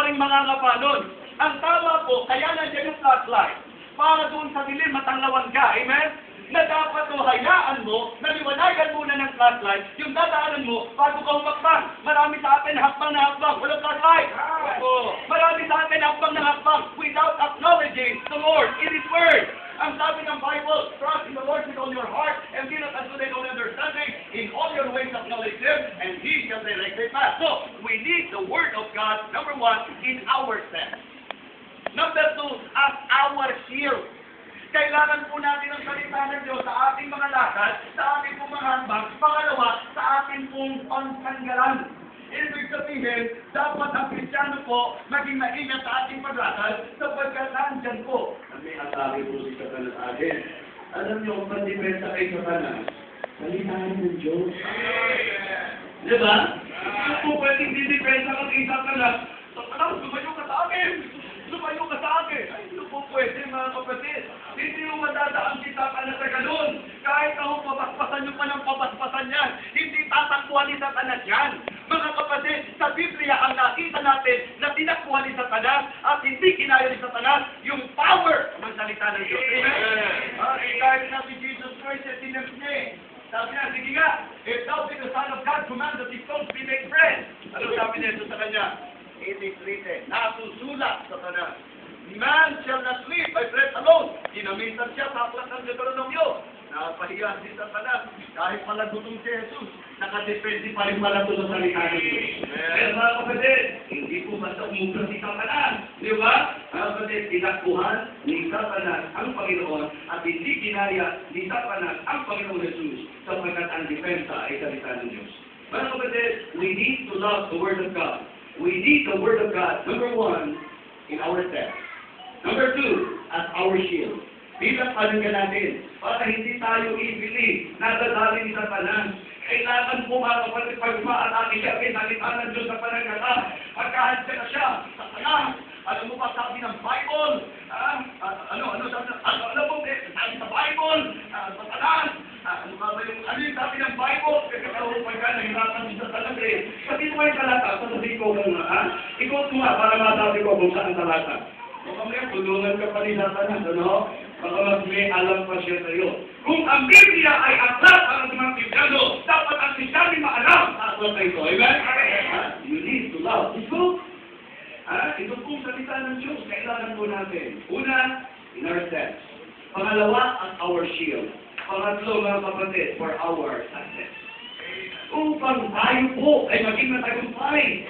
pa rin mangangapanon. Ang tama po, kaya nandiyan yung flashlight. Para doon sa dilim, matanglawan ka. Amen? Na dapat o hayaan mo, naliwanagan muna ng flashlight, yung dadaanan mo, bago ka humakbang. Marami sa atin hakbang na hakbang, walang flashlight. Marami sa atin hakbang na hakbang, without acknowledging the Lord in His Word. Ang sabi ng Bible, trust in the Lord with all your heart, and do not unto thy own understanding, in all your ways acknowledge Him, and He shall direct thy path. So, we need the Word of God, number one, in our steps. Number two, as our shield. Kailangan po natin ang salita ng Diyos sa ating mga lakad, sa ating pong mga hambang. Pangalawa, sa ating pong pangtanggalan. Ibig sabihin, dapat ang Kristiyano po maging maingat sa ating paglakad sapagkat nandyan po. May atake po si Satanas atin. Alam niyo, kung pandepensa kay Satanas, salitaan ng Diyos. Diba? Kung po pwedeng didepensa ka kay Satanas, Satanas, lumayo ka sa akin! Lumayo ka sa akin! Ay, hindi po pwede mga kapatid. Hindi mo madadaan si Satanas sa ganun. Kahit ako papaspasan nyo pa ng papaspasan yan, hindi tatakbuhan ni Satanas yan. Mga kapatid, sa Biblia ang nakita natin na tinakbuhan ni Satanas at hindi kinaya ni Satanas yung power ng salita ng Diyos. Amen? Kahit na si Jesus Christ at tinag niya. Sabi niya, sige nga, if thou be the Son of God, command that these stones be made bread. Ano sabi niya sa kanya? It is written, nasusulat sa Satanas. Man shall not live by bread alone. Ginamitan siya sa aklat ng Deuteronomio. Napahiya si Satanas. Kahit pala gutom si Jesus, nakadepende pa rin pala ito sa salita ng Diyos. Pero mga kapatid, hindi po basta umubra si Satanas. Di ba? Mga kapatid, tinakbuhan ni Satanas ang Panginoon at hindi kinaya ni Satanas ang Panginoon Jesus sapagkat ang depensa ay salita ng Diyos. Mga kapatid, we need to love the Word of God. We need the Word of God, number one, in our steps. Number two, as our shield. Bilang paninga natin, para hindi tayo ibili, nadadali ni Satanas. Kailangan po mga kapatid, pag maatake siya, pinalitan ng Diyos sa panangala, pagkahansya na siya, Satanas. Alam mo ba sabi ng Bible? Ano po, sabi sa Bible, Satanas. Ano yung sabi ng Bible? Pagka nahirapan si Satanas eh. Pati mo yung talata, sasabihin ko muna, ha? Ikaw nga, para masabi ko kung saan talata. O kami, tulungan ka pa ni Satanas, ano? Baka mas may alam pa siya sa'yo. Kung ang Biblia ay aklat para sa mga Kristyano, dapat ang Kristyano maalam sa aklat na ito. Amen? You need to love. Ito? Ito pong salita ng Diyos. Kailangan po natin. Una, in our steps. Pangalawa, as our shield. Pangatlo, mga kapatid, for our success. Upang tayo po ay maging matagumpay.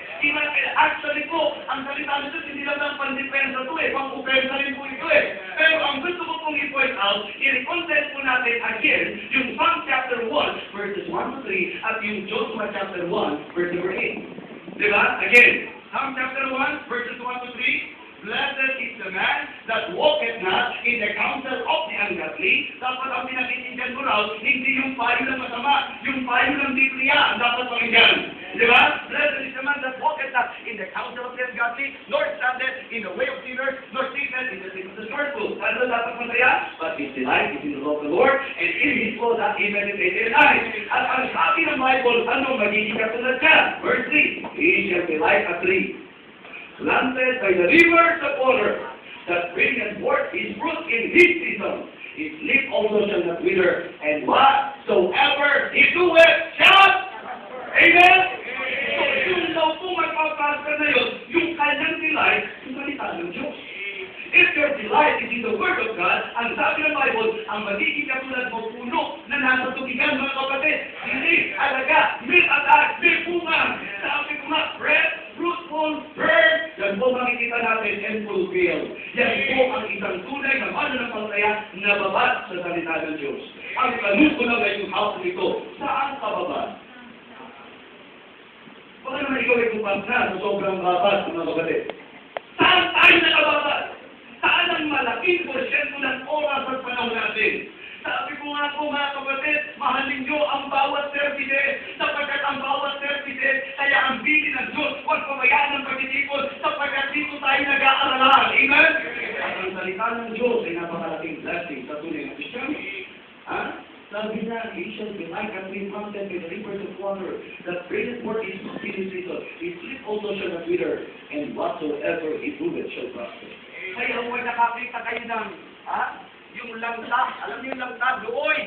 Actually po, ang salita nito, hindi lang ang pandepensa ito eh. Pang-upensa rin po ito eh. Pero ang gusto ko pong i-point out, i-recontent po natin again yung Psalm chapter 1, verses 1 to 3, at yung Joshua chapter 1, verse number 8. Diba? Again, Psalm chapter 1, verses 1 to 3, blessed is the man that walketh not in the counsel of the ungodly. Dapat ang pinakikindihan ko raw, hindi yung payo ng masama, yung payo ng Biblia ang dapat pakinggan. Di ba? Blessed is the man that walketh not in the counsel of the ungodly, nor standeth in the way of sinners, nor sitteth in the seat of the scornful. Ano dapat masaya? But his delight is in the law of the Lord, and in his law that he meditated at night. At ang sabi ng Bible, ano magiging katulad ka? Verse 3, he shall be like a tree planted by the rivers of water, that bringeth forth his fruit in his season. His leaf also shall not wither, and whatsoever he doeth shall. Amen? So, yung daw po magpapasa na yun, yung kanyang delight, yung salita ng Diyos. If your delight is in the Word of God, ang sabi ng Bible, ang magiging katulad mo puno na nasa tubigan, mga kapatid, hindi, alaga, may atas, may bunga. Sabi ko nga, bread, fruitful, bird, yan po makikita natin and fulfill. Yan po ang isang tunay na mananampalataya na babad sa salita ng Diyos. Ang tanong ko na ngayong house nito, saan ka babad? Baka naman ikaw ay kumpas na sa sobrang babad, mga kapatid. Saan tayo nakababad? Saan ang malaking porsyento ng oras at panahon natin? Sabi ko nga po mga kapatid, mahalin nyo ang bawat services, sapagkat ang bawat services, kaya ang bili ng Diyos, huwag pabayaan ng pagtitipon, sapagkat dito tayo nag-aaralan. Amen? At ang salita ng Diyos ay napakalaking blessing sa tunay na Kristiyano. Sabi na, he shall be like a be planted by the rivers of water, that bringeth forth his fruit in his season. His leaf also shall not wither, and whatsoever he doeth shall prosper. Kaya huwag nakakita kayo ng, yung lanta, alam niyo yung lanta, looy.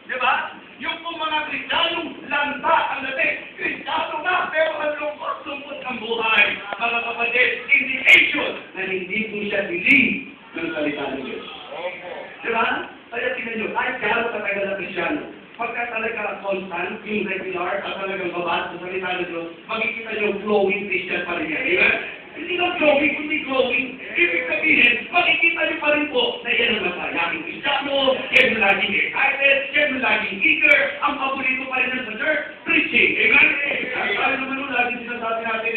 Di ba? Yung kung mga Kristiyanong lanta ang dating, Kristiyano na, pero ang lungkot-lungkot ng buhay. Mga kapatid, indication na hindi po siya believe ng salita ng Diyos. Di ba? Kaya tingnan nyo, kahit gano'n katagal na Kristiyano, pagka talaga constant, yung regular, at talagang babas sa salita ng Diyos, makikita nyo flowing Christian pa rin yan. Di ba? Hindi lang flowing, kundi glowing. Ibig sabihin, makikita nyo pa rin po na yan ang masayaking Kristiyano, yan ang laging excited, yan ang laging eager, ang paborito pa rin sa church, preaching. Amen? At tayo naman nun, laging sinasabi natin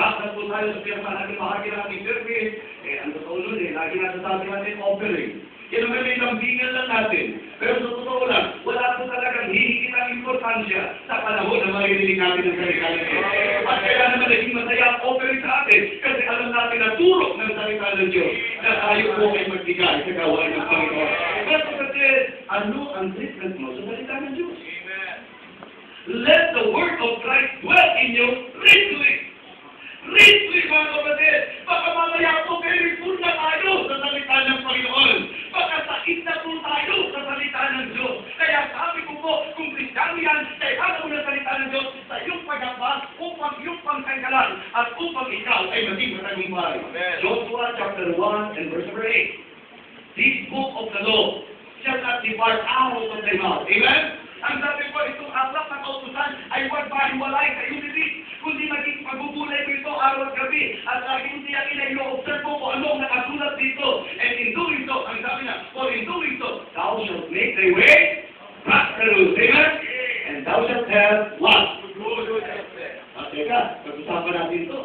dapat po tayo sa pinakamalaki bahagi ng ating service. Ang totoo nun lagi nasasabi natin offering. Yan naman may lambingan lang natin. Pero sa totoo lang, wala po talagang hihigit ang importansya sa panahon na maririnig natin ang salita ng Diyos. At kaya naman naging masaya ang offering sa atin kasi alam natin na turok ng salita ng Diyos na tayo po ay magbigay sa gawain ng Panginoon. Pero kasi, ano ang treatment mo sa salita ng Diyos? Let the word of Christ dwell in you richly. Richly, mga kapatid. Baka mamaya po very full na tayo sa salita ng Panginoon. Baka sakit na po tayo sa salita ng Diyos. Kaya sabi ko po, kung Kristiyano yan, kailangan mo ng salita ng Diyos sa iyong pag-abas upang iyong pangkanggalan at upang ikaw ay maging matagumpay. Joshua chapter 1 and verse 8. This book of the law shall not depart out of thy mouth. Amen? Ang sabi ko, itong aklat ng kautusan ay huwag mahiwalay sa iyong bibig, kundi maging pagbubulay mo ito araw at gabi. At laging tiyakin na ino-observe mo kung ano ang nakasulat dito. And in doing so, ang sabi na, for in doing so, thou shalt make thy way prosperous. Amen? And thou shalt have what? At teka, pag-usapan natin ito.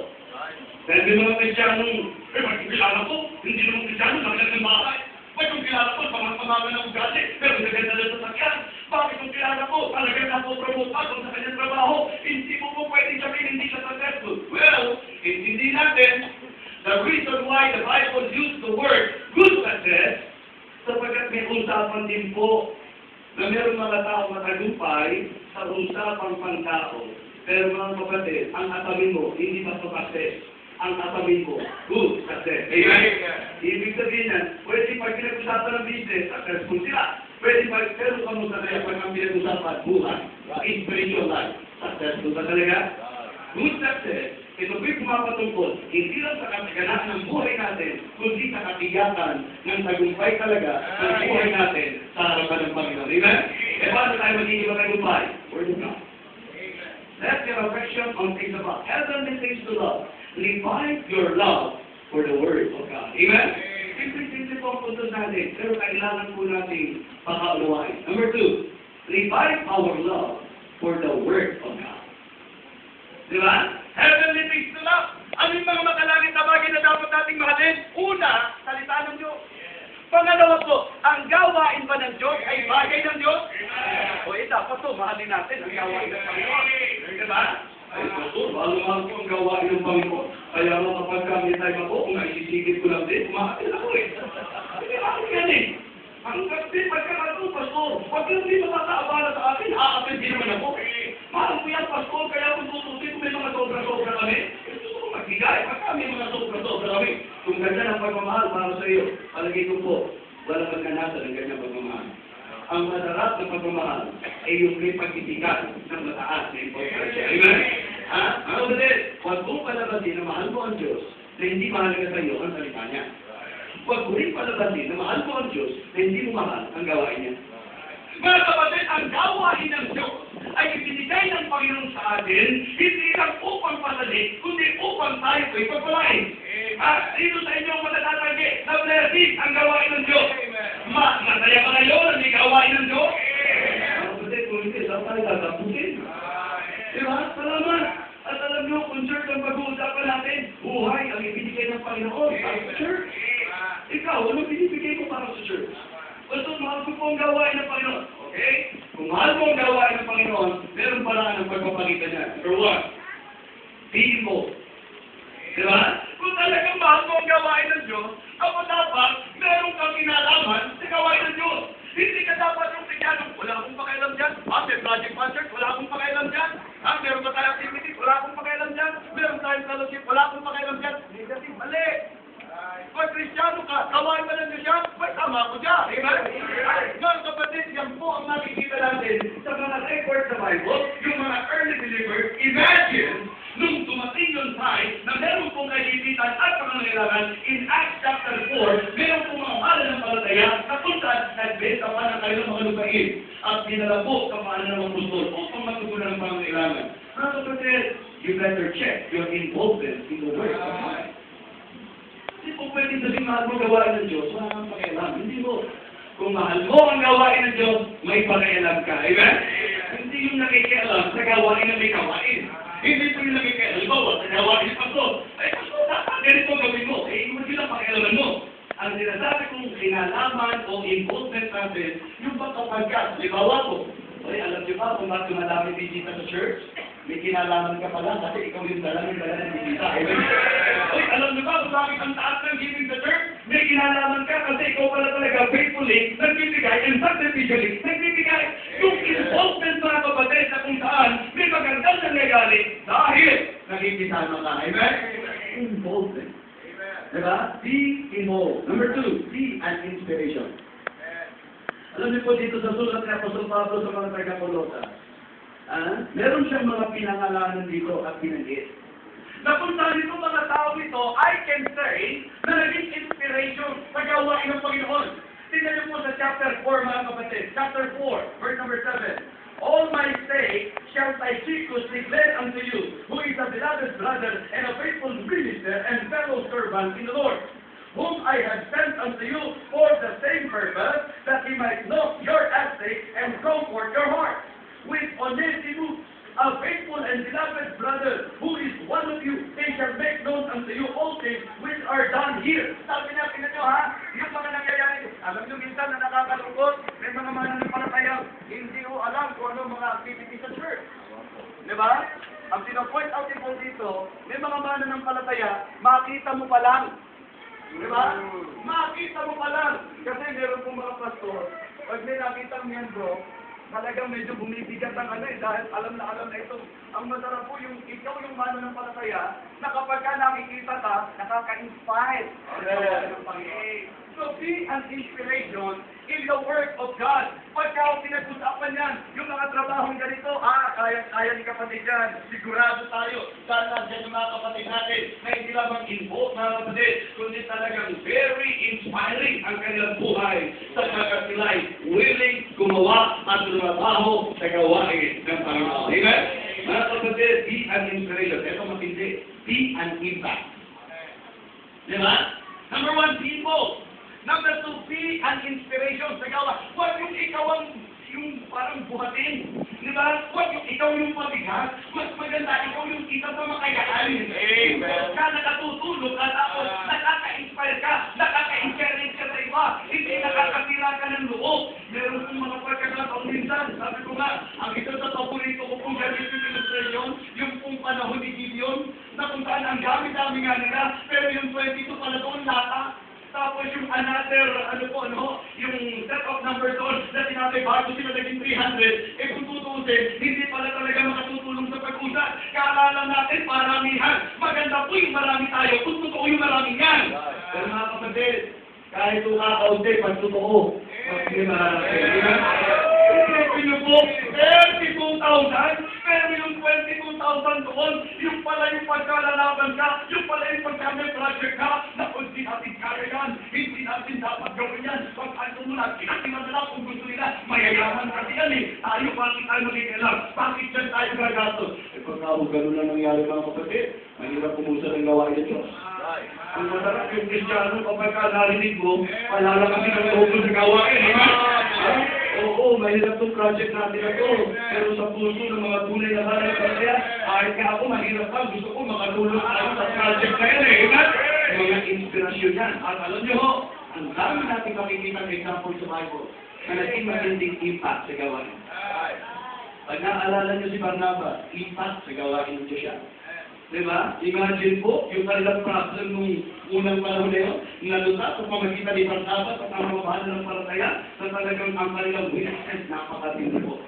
Dahil di mga Kristiyanong, magkikilala ko, hindi naman Kristiyanong, nakilag ng bahay. Bakit kung kilala ko, pamang-pamaga ng ugali, pero gaganda na sa sakyan. Bakit kung kilala ko, talagang napopromote pa kung sa kanyang trabaho, hindi mo po pwedeng sabihin hindi siya successful. Well, hindi natin, the reason why the Bible used the word good success, sapagkat may usapan din po na mayroong mga tao matagumpay sa usapang pangtao. Pero mga kapatid, ang atamin mo, hindi pa success. Ang atamin mo, good success. Amen? Ibig sabihin yan, pwede pag pinag-usapan ng business, successful sila. Pwede pag, pero kamusta kaya pag ang pinag-usapan, buhay, spiritual life, successful ba talaga? Good success, ito po'y pumapatungkol, hindi lang sa kataganaan ng buhay natin, kundi sa katiyakan ng tagumpay talaga ng buhay natin sa harapan ng Panginoon. Amen? E paano tayo magiging matagumpay? Word of God. Let your affection on things above, heavenly things to love. Revive your love for the Word of God. Amen? Simple po ang puntos natin, pero kailangan po natin pakaunawain. Number 2, revive our love for the Word of God. Di ba? Heavenly things to love. Ano yung mga makalangit na bagay na dapat nating mahalin? Una, salita ng Diyos. Pangalawa po, ang gawain ba ng Diyos ay bagay ng Diyos? O dapat po, mahalin natin ang gawain ng Panginoon. Di ba? Ay, pastor, mahal ko ang gawain ng Panginoon. Kaya nga kapag kami tayo ako, kung naisisigit ko lang din, kumahatin ako eh. Hindi ako yan eh. Ang kasi pagkakato, pastor, wag lang din makakaabala sa akin, aapin din naman ako. Mahal ko yan, pastor, kaya kung tutusin kung may mga sobra-sobra kami, gusto ko magbigay, pagka may mga sobra-sobra kami. Kung ganyan ang pagmamahal para sa iyo, palagay ko po, walang magkanasa ng ganyang pagmamahal. Ang masarap na pagmamahal ay yung may pagtitigan ng mataas na importansya. Amen? Ano ba din? Huwag mong palabasin na mahal mo ang Diyos na hindi mahalaga sa iyo ang salita niya. Huwag mo rin palabasin na mahal mo ang Diyos na hindi mo mahal ang gawain niya. Mga kapatid, ang gawain ng Diyos ay ibinigay ng Panginoon sa atin, hindi lang upang pasalit, kundi upang tayo ay pagpalain. Dito sa inyong matatatanggi, na blessing ang gawain ng Diyos. Masaya ba kayo na may gawain ng Diyos? Kapatid, kung hindi, saan tayo tatapusin? Diba? Salamat! At alam nyo, kung church ang pag-uusapan natin, buhay ang ibinigay ng Panginoon para sa church. Ikaw, ano binibigay mo para sa church? Basta mahal ko po ang gawain ng Panginoon. Okay? Kung mahal mo ang gawain ng Panginoon, meron paraan ang pagpapakita niya. Number 1, pili mo. Diba? Kung talagang mahal mo ang gawain ng Diyos, ako dapat meron kang kinalaman sa gawain ng Diyos. Hindi ka dapat yung tigyanong, wala akong pakialam dyan. May project pa Pag Kristiyano ka, gawain ba ng Diyos yan? May tama ko dyan. Amen? Mga kapatid, yan po ang nakikita natin sa mga record sa Bible, yung mga early believers. Imagine, nung dumating yung time na meron pong kagipitan at pangangailangan in Acts chapter 4, meron pong mga mahal ng palataya na kung saan nagbenta pa ng kayo ng mga lupain at dinala po kapaanan ng mga pustol upang matugunan ng pangangailangan. Mga kapatid, you better check your involvement in the work of God. Hindi po pwede sabihin mahal mo gawain ng Diyos, wala kang pakialam. Hindi mo. Kung mahal mo ang gawain ng Diyos, may pakialam ka. Amen? Hindi yung nakikialam sa gawain na may gawain. Hindi po yung nakikialam. Halimbawa, sa gawain ng pasto. Ay, pasto, ganito gawin mo. Eh, hindi sila pakialaman mo. Ang sinasabi kong kinalaman o involvement natin, yung pagkapagkat. Halimbawa po, ay, alam niyo ba kung bakit madami bisita sa church? May kinalaman ka pala kasi ikaw yung dala ng bisita. Amen? Ay, alam niyo ba kung bakit ang taas ng giving sa church? May kinalaman ka kasi ikaw pala talaga faithfully nagbibigay and sacrificially nagbibigay. Yung involvement mga kapatid na kung saan may magandang nangyayari dahil nakikisama ka. Amen? Involvement. Diba? Be involved. Number 2, be an inspiration. Alam niyo po dito sa sulat ni Apostol Pablo sa mga taga-Colosas, meron siyang mga pinangalanan dito at pinanggit. Na kung saan itong mga tao ito, I can say na naging inspiration sa gawain ng Panginoon. Tingnan niyo po sa chapter 4 mga kapatid. Chapter 4, verse number 7. All my sake shall Tychicus declare unto you, who is a beloved brother and a faithful minister and fellow servant in the Lord, whom I have sent unto you for the same purpose, that he might know your estate and comfort your heart. With Onesimus, a faithful and beloved brother, who is one of you, they shall make known unto you all things which are done here. Sabi niya, tingnan nyo ha, yung mga nangyayari. Alam nyo minsan na nakakalungkot, may mga mananampalataya, hindi ko alam kung ano mga activities sa church. Diba? Ang pinapoint out po dito, may mga mananampalataya, makita mo pa lang. Diba? Makita mo pa lang. Kasi meron pong mga pastor, pag may nakita ang miyembro, talagang medyo bumibigat ang dahil alam na ito. Ang masarap po yung ikaw yung mananampalataya na kapag ka nakikita ka, nakaka-inspire. So be an inspiration in the work of God. Pagka pinag-usapan yan, yung mga trabahong ganito, kaya ni kapatid yan, sigurado tayo. Dahil nandiyan yung mga kapatid natin na hindi lamang involved mga kapatid, kundi talagang very inspiring ang kanilang buhay sapagkat sila ay willing gumawa at lumabaho sa gawain ng Panginoon. Amen? Mga kapatid, be an inspiration. Ito matindi. Be an impact. Diba? Number 1, people. Number 2, be an inspiration sa gawa. Huwag yung ikaw yung parang buhatin. Di ba? Huwag yung ikaw yung mabigat. Mas maganda, ikaw yung isa sa makayaan. Amen. Ka nakatutulog at tapos nakaka-inspire ka, nakaka-encourage ka sa iba. Hindi nakakasira ka ng loob. Meron pong mga pagkakataon minsan. Sabi ko nga, ang isa sa paborito ko pong gamitin illustration, yung pong panahon ni Gideon, na kung saan ang dami-dami nga nila, pero yung 22 pala doon lata. Tapos yung another, yung set of numbers doon na sinabi bago sila naging 300, kung tutusin, hindi pala talaga makatutulong sa pag-usap. Kaalala natin, paramihan. Maganda po yung marami tayo, kung totoo yung marami yan. Pero mga kapatid, kahit ito kakaunti, pag totoo, pag hindi marami. Isipin niyo po, 32,000, pero yung 22,000 doon, yung pala yung pagkalalaban ka, yung pala yung pagkamay project ka, na kung di natin kaya yan, hindi natin dapat gawin yan. Pag ano mo na, kinatinan nila kung gusto nila, mayayaman kasi yan eh. Tayo, bakit tayo magiging bakit dyan tayo gagatos? Eh pagka gano'n na nangyari mga kapatid, mahirap pumusa ng gawain ng Diyos. Ang masarap yung Kristiyano kapag narinig mo, palala kami ng loob sa gawain. Oo, mahirap itong project natin na ito. Pero sa puso ng mga tunay na mananampalataya, kahit nga ako mahirap pa, gusto ko makatulong tayo sa project na yan eh. Mga inspirasyon yan. At alam niyo ho, ang dami natin makikita ng example sa Bible na naging matinding impact sa gawain. Pag naaalala niyo si Barnabas, impact sa gawain ng Diyos siya. Diba? Imagine po, yung kanilang problem nung unang panahon na yun, naluta sa pamagitan ni Barnabas at ang mga mahal ng palataya na talagang ang kanilang witness napakatindi po.